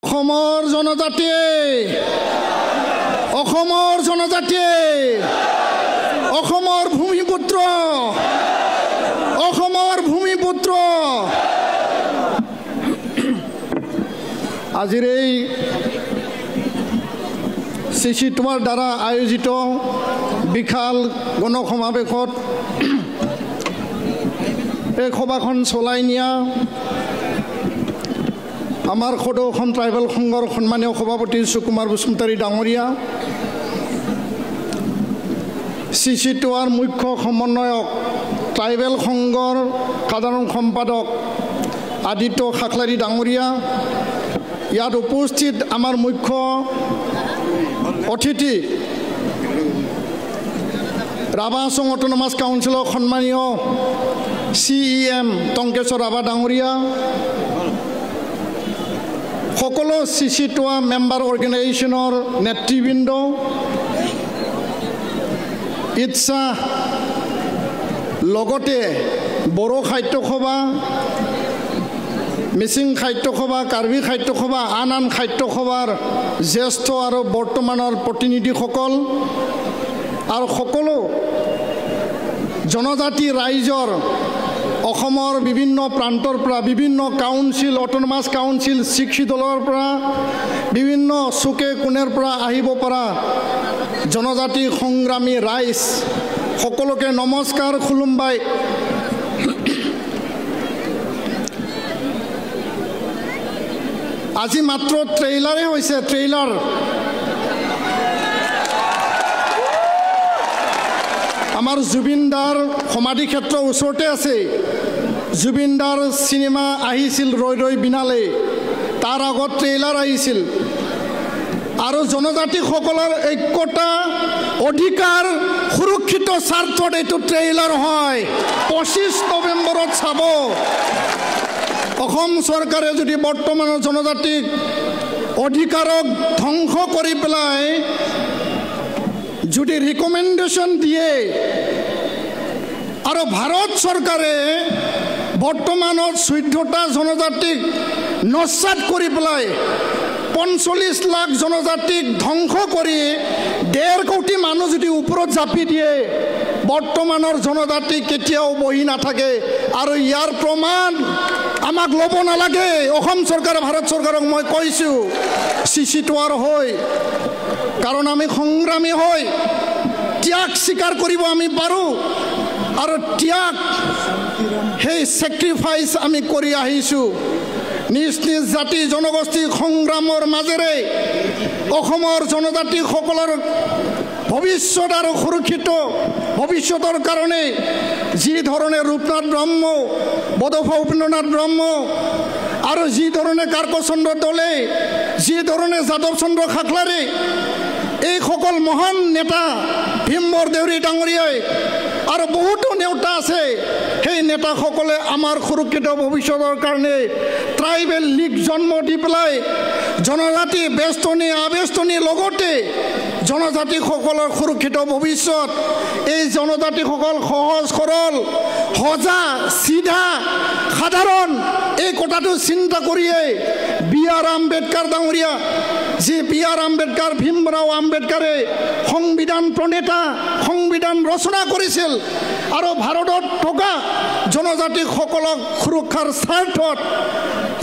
অসমৰ জনজাতিয়ে অসমৰ ভূমিপুত্ৰ আজিৰ এই চিচিটোৱাৰ দ্বাৰা আয়োজিত বিশাল গণসমাৱেশত এই সভাখন চলাই নিয়া আমাৰ সদৌ অসম ট্ৰাইবেল সংঘৰ সন্মানীয় সভাপতি সুকুমাৰ বসুমতাৰী ডাঙৰীয়া, চিচিটোৱাৰ মুখ্য সমন্বয়ক ট্ৰাইবেল সংঘৰ সাধাৰণ সম্পাদক আদিত্য খাখলাৰী ডাঙৰীয়া, ইয়াত উপস্থিত আমাৰ মুখ্য অতিথি ৰাভা আছাম অটোনমাছ কাউন্সিলৰ সন্মানীয় CEM টংকেশ্বৰ ৰাভা ডাঙৰীয়া, সকলো চিচিটোৱা মেম্বাৰ অৰ্গেনাইজেশ্যনৰ নেতৃবৃন্দ, ইচ্ছা লগতে বড়ো সাহিত্য সভা, মিচিং সাহিত্য সভা, কাৰ্বি সাহিত্য সভা, আন সাহিত্য সভাৰ জ্যেষ্ঠ আৰু বৰ্তমানৰ প্ৰতিনিধিসকল আৰু সকলো জনজাতি ৰাইজৰ অসমৰ বিভিন্ন প্ৰান্তৰ পৰা, বিভিন্ন কাউন্সিল, অটোনমাছ কাউন্সিল, শিক্ষিত দলৰ পৰা, বিভিন্ন চুকে কোণেৰ পৰা আহিব পৰা জনজাতি সংগ্ৰামী ৰাইজ সকলোকে নমস্কাৰ, খুলুমবাই। আজি মাত্ৰ ট্ৰেইলাৰে হৈছে, ট্ৰেইলাৰ আমাৰ জুবিনদাৰ সমাধি ক্ষেত্ৰৰ ওচৰতে আছে। জুবিনদাৰ চিনেমা আহিছিল ৰৈ ৰৈ বিনালে, তাৰ আগত ট্ৰেইলাৰ আহিছিল। আৰু জনজাতিসকলৰ ঐক্যতা, অধিকাৰ সুৰক্ষিত স্বাৰ্থত এইটো ট্ৰেইলাৰ হয়। 25 নৱেম্বৰত চাব। অসম চৰকাৰে যদি বৰ্তমানৰ জনজাতিক অধিকাৰক ধ্বংস কৰি পেলাই যদি ৰিকমেণ্ডেশ্যন দিয়ে আৰু ভাৰত চৰকাৰে বৰ্তমানত 14টা জনজাতিক নস্যাৎ কৰি পেলাই 45 লাখ জনজাতিক ধ্বংস কৰি 1.5 কোটি মানুহ যদি ওপৰত জাপি দিয়ে, বৰ্তমানৰ জনজাতি কেতিয়াও বহি নাথাকে। আৰু ইয়াৰ প্ৰমাণ আমাক ল'ব নালাগে। অসম চৰকাৰ, ভাৰত চৰকাৰক মই কৈছোঁ, চিচিটোৱাৰ হৈ, কাৰণ আমি সংগ্ৰামী হৈ ত্যাগ স্বীকাৰ কৰিব আমি পাৰোঁ। আৰু ত্যাগ, সেই ছেক্ৰিফাইচ আমি কৰি আহিছোঁ। নিজ নিজ জাতি জনগোষ্ঠী সংগ্ৰামৰ মাজেৰে অসমৰ জনজাতিসকলৰ ভৱিষ্যত আৰু সুৰক্ষিত ভৱিষ্যতৰ কাৰণে যি ধৰণে ৰূপনাথ ব্ৰহ্ম, বডফা উপেন্দ্ৰনাথ ব্ৰহ্ম আৰু যি ধৰণে কাৰ্কচন্দ্ৰ দলে, যি ধৰণে যাদৱ চন্দ্ৰ খাখলাৰী, এইসকল মহান নেতা, ভীমবৰ দেউৰী ডাঙৰীয়াই আৰু বহুতো নেতা আছে, সেই নেতাসকলে আমাৰ সুৰক্ষিত ভৱিষ্যতৰ কাৰণে ট্ৰাইবেল লীগ জন্ম দি পেলাই জনজাতি বেষ্টনী আবেষ্টনীৰ লগতে জনজাতিসকলৰ সুৰক্ষিত ভৱিষ্যত, এই জনজাতিসকল সহজ সৰল, সজা চিধা সাধাৰণ, এই কথাটো চিন্তা কৰিয়ে B.R. আম্বেদকাৰ ডাঙৰীয়া, যি B.R. আম্বেদকাৰ, ভীমৰাও আম্বেদকাৰে সংবিধান প্ৰণেতা, সংবিধান ৰচনা কৰিছিল। আৰু ভাৰতত থকা জনজাতিসকলক সুৰক্ষাৰ স্বাৰ্থত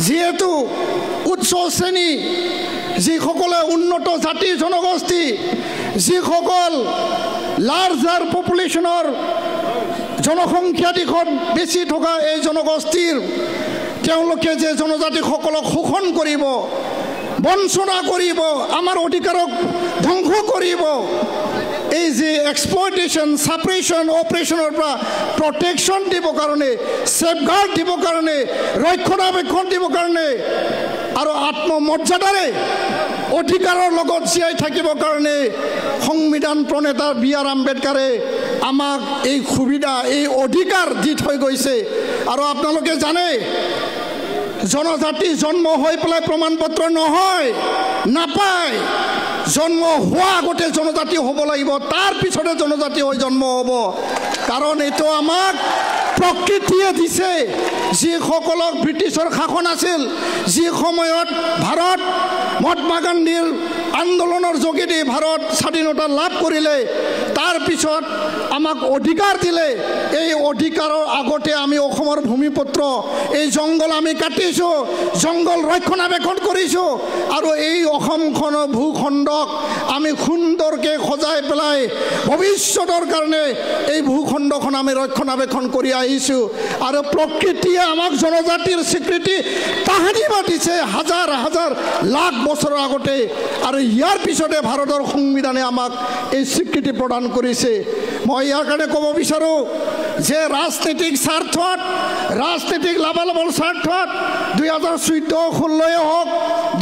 যিহেতু উচ্চ শ্ৰেণী, যিসকলে উন্নত জাতি জনগোষ্ঠী, যিসকল লাৰ্জাৰ পপুলেশ্যনৰ জনসংখ্যা দিশত বেছি থকা এই জনগোষ্ঠীৰ, তেওঁলোকে যে জনজাতিসকলক শোষণ কৰিব, বঞ্চনা কৰিব, আমাৰ অধিকাৰক ধ্বংস কৰিব, এই যে এক্সপ্লইটেশ্যন, ছাপ্ৰেশ্যন, অপাৰেশ্যনৰ পৰা প্ৰটেকশ্যন দিবৰ কাৰণে, ছেফগাৰ্ড দিবৰ কাৰণে, ৰক্ষণাবেক্ষণ দিবৰ কাৰণে আৰু আত্মমৰ্যাদাৰে অধিকাৰৰ লগত জীয়াই থাকিবৰ কাৰণে সংবিধান প্ৰণেতা B.R. আম্বেদকাৰে আমাক এই সুবিধা, এই অধিকাৰ দি থৈ গৈছে। আৰু আপোনালোকে জানে, জনজাতি জন্ম হৈ পেলাই প্ৰমাণপত্ৰ নহয়, নাপায়। জন্ম হোৱা আগতে জনজাতি হ'ব লাগিব, তাৰ পিছতে জনজাতি হৈ জন্ম হ'ব। কাৰণ এইটো আমাক প্ৰকৃতিয়ে দিছে। যিসকলক ব্ৰিটিছৰ শাসন আছিল, যি সময়ত ভাৰত মহাত্মা গান্ধীৰ আন্দোলনৰ যোগেদি ভাৰত স্বাধীনতা লাভ কৰিলে তাৰ পিছত আমাক অধিকাৰ দিলে এই অধিকাৰৰ আগতে আমি অসমৰ ভূমিপুত্ৰ এই জংগল আমি কাটিছো জংগল ৰক্ষণাবেক্ষণ কৰিছো আৰু এই অসমখনৰ ভূখণ্ডক আমি সুন্দৰকৈ সজাই পেলাই ভৱিষ্যতৰ কাৰণে এই ভূখণ্ডখন আমি ৰক্ষণাবেক্ষণ কৰি আহিছো আৰু প্ৰকৃতিয়ে আমাক জনজাতিৰ স্বীকৃতি তাহানি দিছে হাজাৰ হাজাৰ লাখ বছৰৰ আগতে আৰু ইয়াৰ পিছতে ভাৰতৰ সংবিধানে আমাক এই স্বীকৃতি প্ৰদান কৰিছে মই ইয়াৰ কাৰণে ক'ব বিচাৰোঁ যে ৰাজনীতিক স্বাৰ্থত ৰাজনীতিক লাভালাভৰ স্বাৰ্থত 2014-16 হওক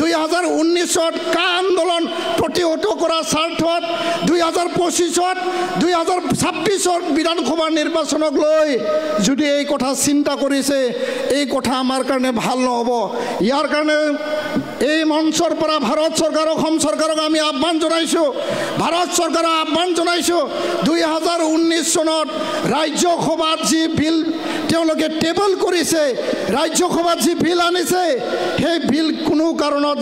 2019-ত কা আন্দোলন প্ৰতিহত কৰাৰ স্বাৰ্থত 2025-ত 2026-ত বিধানসভা নিৰ্বাচনক লৈ যদি এই কথা চিন্তা কৰিছে এই কথা আমাৰ কাৰণে ভাল নহ'ব ইয়াৰ কাৰণে এই মঞ্চৰ পৰা ভাৰত চৰকাৰ অসম চৰকাৰক আমি আহ্বান জনাইছোঁ ভাৰত চৰকাৰক আহ্বান জনাইছোঁ 2019 চনত ৰাজ্যসভাত যি বিল তেওঁলোকে টেবল কৰিছে ৰাজ্যসভাত যি বিল আনিছে সেই বিল কোনো কাৰণত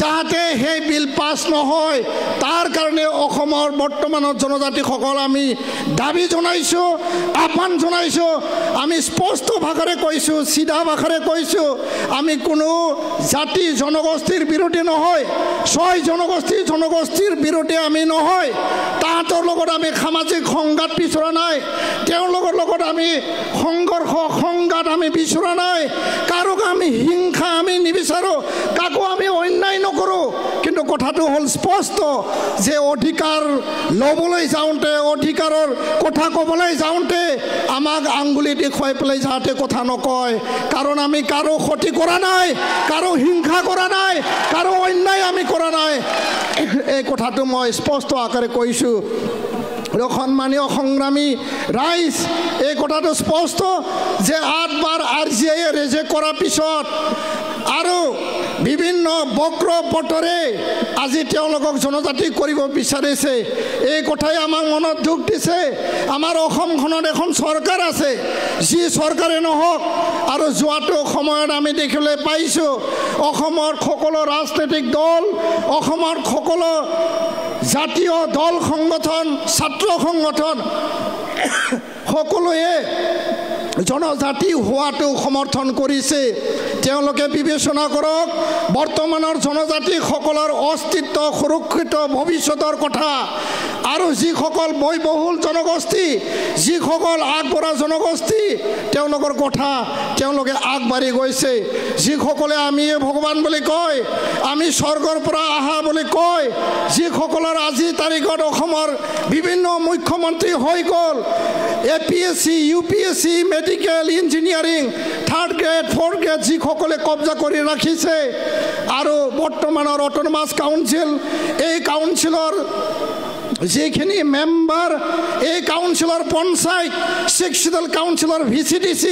যাহাতে সেই বিল পাছ নহয় তাৰ কাৰণে অসমৰ বৰ্তমানৰ জনজাতিসকল আমি দাবী জনাইছোঁ আহ্বান জনাইছোঁ আমি স্পষ্ট ভাষাৰে কৈছোঁ চিধা ভাষাৰে কৈছোঁ আমি কোনো জাতি জনগোষ্ঠীৰ বিৰোধী নহয় ছয় জনগোষ্ঠীৰ বিৰোধী আমি নহয় তাহাঁতৰ লগত আমি সামাজিক সংঘাত বিচৰা নাই তেওঁলোকৰ লগত আমি সংঘাত আমি বিচৰা নাই কাৰোক আমি হিংসা আমি নিবিচাৰোঁ কাকো আমি অন্যায় নকৰোঁ কিন্তু কথাটো হ'ল স্পষ্ট যে অধিকাৰ ল'বলৈ যাওঁতে অধিকাৰৰ কথা ক'বলৈ যাওঁতে আমাক আঙুলি দেখুৱাই পেলাই যাতে কথা নকয় কাৰণ আমি কাৰো ক্ষতি কৰা নাই কাৰো হিংসা কৰা নাই কাৰো অন্যায় আমি কৰা নাই এই কথাটো মই স্পষ্ট আকাৰে কৈছোঁ সন্মানীয় সংগ্ৰামী ৰাইজ এই কথাটো স্পষ্ট যে 8 বাৰ RGI ৰেজেক্ট কৰাৰ পিছত আৰু বিভিন্ন বক্ৰ পটৰে আজি তেওঁলোকক জনজাতি কৰিব বিচাৰিছে এই কথাই আমাক মনত দুখ দিছে আমাৰ অসমখনত এখন চৰকাৰ আছে যি চৰকাৰে নহওক আৰু যোৱাটো সময়ত আমি দেখিবলৈ পাইছোঁ অসমৰ সকলো ৰাজনৈতিক দল অসমৰ সকলো জাতীয় দল সংগঠন ছাত্ৰ সংগঠন সকলোৱে জনজাতি হোৱাটো সমৰ্থন কৰিছে তেওঁলোকে বিবেচনা কৰক বৰ্তমানৰ জনজাতিসকলৰ অস্তিত্ব সুৰক্ষিত ভৱিষ্যতৰ কথা আৰু যিসকল ব্যয়বহুল জনগোষ্ঠী যিসকল আগবঢ়া জনগোষ্ঠী তেওঁলোকৰ কথা তেওঁলোকে আগবাঢ়ি গৈছে যিসকলে আমি ভগৱান বুলি কয় আমি স্বৰ্গৰ পৰা অহা বুলি কয় যিসকলৰ আজি তাৰিখত অসমৰ বিভিন্ন মুখ্যমন্ত্ৰী হৈ গ'ল APSC UPSC medical engineering 3rd grade 4th grade যিসকলে কব্জা কৰি ৰাখিছে আৰু বৰ্তমানৰ অট'নমাছ কাউন্সিল এই কাউন্সিলৰ যিখিনি মেম্বাৰ এই কাউন্সিলৰ পঞ্চায়ত সেকশ্যনেল কাউন্সিলৰ VCDC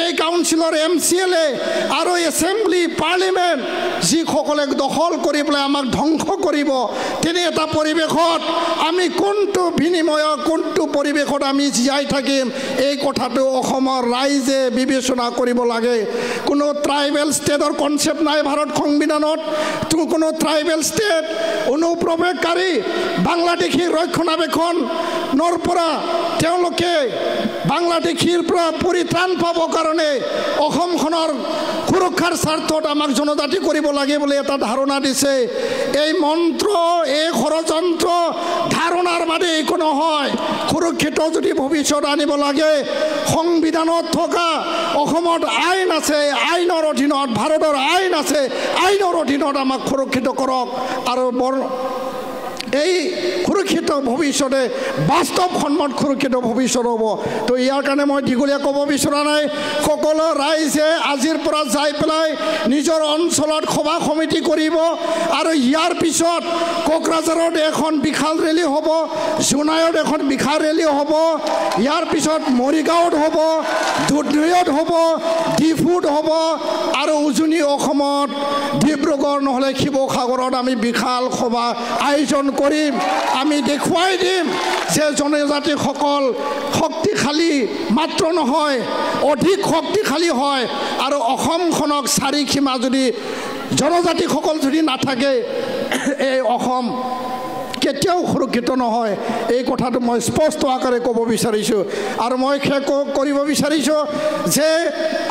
এই কাউন্সিলৰ MCLA আৰু এছেম্বলি পাৰ্লিমেণ্ট যিসকলে দখল কৰি পেলাই আমাক ধ্বংস কৰিব তেনে এটা পৰিৱেশত আমি কোনটো বিনিময়ৰ কোনটো পৰিৱেশত আমি জীয়াই থাকিম এই কথাটো অসমৰ ৰাইজে বিবেচনা কৰিব লাগে কোনো ট্ৰাইবেল ষ্টেটৰ কনচেপ্ট নাই ভাৰত সংবিধানত কোনো ট্ৰাইবেল ষ্টেট অনুপ্ৰৱেশকাৰী বাংলাদেশী ৰক্ষণাবেক্ষণৰ পৰা তেওঁলোকে বাংলাদেশীৰ পৰা পৰিত্ৰাণ পাবৰ কাৰণে অসমখনৰ সুৰক্ষাৰ স্বাৰ্থত আমাক জনজাতি কৰিব লাগে বুলি এটা ধাৰণা দিছে এই মন্ত্ৰ এই ষড়যন্ত্ৰ ধাৰণাৰ বাদে একো নহয় সুৰক্ষিত যদি ভৱিষ্যত আনিব লাগে সংবিধানত থকা অসমত আইন আছে আইনৰ অধীনত ভাৰতৰ আইন আছে আইনৰ অধীনত আমাক সুৰক্ষিত কৰক আৰু এই সুৰক্ষিত ভৱিষ্যতে বাস্তৱ সন্মত সুৰক্ষিত ভৱিষ্যত হ'ব তো ইয়াৰ কাৰণে মই দীঘলীয়া ক'ব বিচৰা নাই সকলো ৰাইজে আজিৰ পৰা যাই পেলাই নিজৰ অঞ্চলত সভা সমিতি কৰিব আৰু ইয়াৰ পিছত কোকৰাঝাৰত এখন বিশাল ৰেলী হ'ব জোনাইত এখন বিশাল ৰেলী হ'ব ইয়াৰ পিছত মৰিগাঁৱত হ'ব দুধনৈত হ'ব ডিফুত হ'ব আৰু উজনি অসমত ডিব্ৰুগড় নহ'লে শিৱসাগৰত আমি বিশাল সভা আয়োজন কৰিম আমি দেখুৱাই দিম যে জনজাতিসকল শক্তিশালী মাত্ৰ নহয় অধিক শক্তিশালী হয় আৰু অসমখনক চাৰিসীমা যদি জনজাতিসকল যদি নাথাকে এই অসম কেতিয়াও সুৰক্ষিত নহয়। এই কথাটো মই স্পষ্ট আকাৰে ক'ব বিচাৰিছোঁ। আৰু মই শেষ কৰিব বিচাৰিছোঁ যে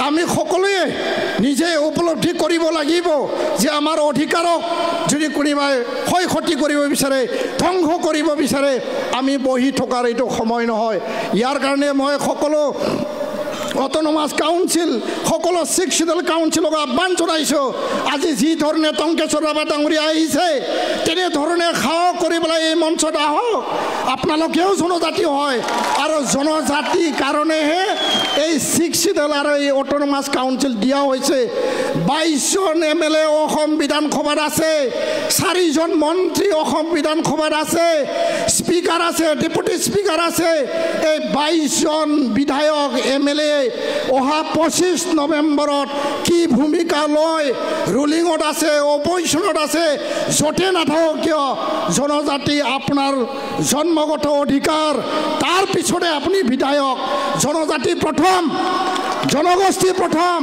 আমি সকলোৱে নিজে উপলব্ধি কৰিব লাগিব যে আমাৰ অধিকাৰক যদি কোনোবাই ক্ষয় ক্ষতি কৰিব বিচাৰে, ধ্বংস কৰিব বিচাৰে, আমি বহি থকাৰ এইটো সময় নহয়। ইয়াৰ কাৰণে মই সকলো অট'নমাছ কাউন্সিল, সকলো 6 শিডিউল কাউন্সিলক আহ্বান জনাইছোঁ, আজি যি ধৰণে টংকেশ্বৰ ৰাভা ডাঙৰীয়া আহিছে তেনেধৰণে সাহস কৰি পেলাই এই মঞ্চত আহক। আপোনালোকেও জনজাতি হয় আৰু জনজাতিৰ কাৰণেহে এই 6 শিডিউল আৰু এই অট'নমাছ কাউন্সিল দিয়া হৈছে। 22জন MLA অসম বিধানসভাত আছে, 4জন মন্ত্ৰী অসম বিধানসভাত আছে, স্পীকাৰ আছে, ডেপুটি স্পীকাৰ আছে। এই 22জন বিধায়ক MLA অহা 25 নৱেম্বৰত কি ভূমিকা লয়, ৰুলিঙত আছে, অপজিশ্যনত আছে, য'তে নাথাকক কিয় জনজাতি আপোনাৰ জন্মগত অধিকাৰ, তাৰ পিছতে আপুনি বিধায়ক। জনজাতি প্ৰথম, জনগোষ্ঠী প্ৰথম,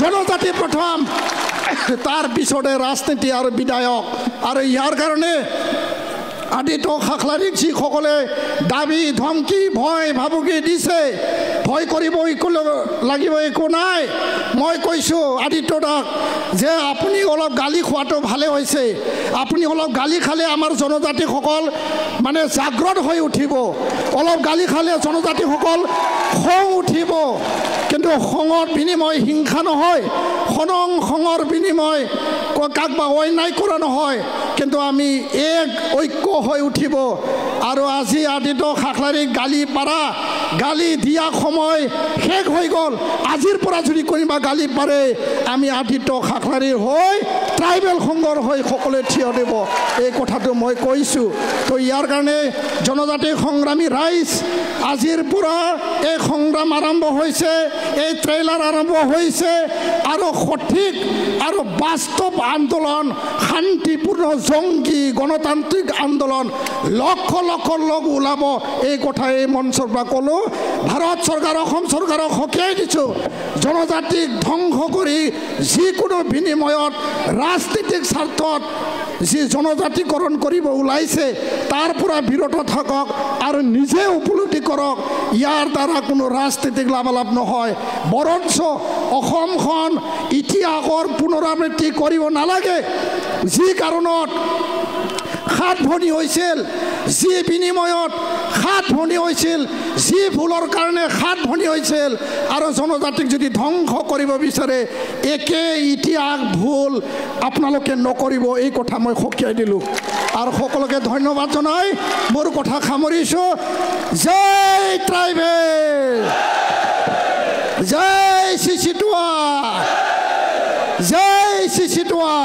জনজাতি প্ৰথম, তাৰ পিছতে ৰাজনীতি আৰু বিধায়ক। আৰু ইয়াৰ কাৰণে আদিত্য খাখলাৰীক যিসকলে দাবী ধমকি ভয় ভাবুকি দিছে, ভয় কৰিব লাগিব একো নাই। মই কৈছোঁ আদিত্য দাক যে আপুনি অলপ গালি খোৱাটো ভালে হৈছে। আপুনি অলপ গালি খালে আমাৰ জনজাতিসকল মানে জাগ্ৰত হৈ উঠিব। অলপ গালি খালে জনজাতিসকল খং উঠিব। কিন্তু খঙৰ বিনিময় হিংসা নহয়, খঙৰ বিনিময় কাকবা অন্যায় কৰা নহয়, কিন্তু আমি এক ঐক্য হৈ উঠিব। আৰু আজি আদিত্য খাখলাৰীক গালি পাৰা, গালি দিয়া সময় শেষ হৈ গ'ল। আজিৰ পৰা যদি কোনোবা গালি পাৰে আমি আদিত্য খাখলাৰীৰ হৈ ট্ৰাইবেল সংঘৰ হৈ সকলোৱে থিয় দিব। এই কথাটো মই কৈছোঁ। তো ইয়াৰ কাৰণে জনজাতি সংগ্ৰামী ৰাইজ আজিৰ পৰা এই সংগ্ৰাম আৰম্ভ হৈছে, এই ট্ৰেইলাৰ আৰম্ভ হৈছে। আৰু সঠিক আৰু বাস্তৱ আন্দোলন, শান্তিপূৰ্ণ জংগী গণতান্ত্ৰিক আন্দোলন লক্ষ লক্ষ লোক ওলাব। এই কথা এই মঞ্চৰ পৰা ক'লোঁ। ভাৰত চৰকাৰ, অসম চৰকাৰক সকীয়াই দিছোঁ, জনজাতিক ধ্বংস কৰি যিকোনো বিনিময়ত ৰাজনীতিক স্বাৰ্থত যি জনজাতিকৰণ কৰিব ওলাইছে তাৰ পৰা বিৰত থাকক আৰু নিজে উপলব্ধি কৰক ইয়াৰ দ্বাৰা কোনো ৰাজনীতিক লাভালাভ নহয়। বৰঞ্চ অসমখন ইতিহাসৰ পুনৰাবৃত্তি কৰিব নালাগে। যি কাৰণত 7 ভনী হৈছিল, যি বিনিময়ত 7 ভনী হৈছিল, যি ভুলৰ কাৰণে 7 ভনী হৈছিল, আৰু জনজাতিক যদি ধ্বংস কৰিব বিচাৰে একে ইতিহাস ভুল আপোনালোকে নকৰিব। এই কথা মই সকীয়াই দিলোঁ আৰু সকলোকে ধন্যবাদ জনাই মোৰ কথা সামৰিছোঁ। জয় ট্ৰাইবেল, জয় চিচিটোৱা, জয় চিচিটোৱা।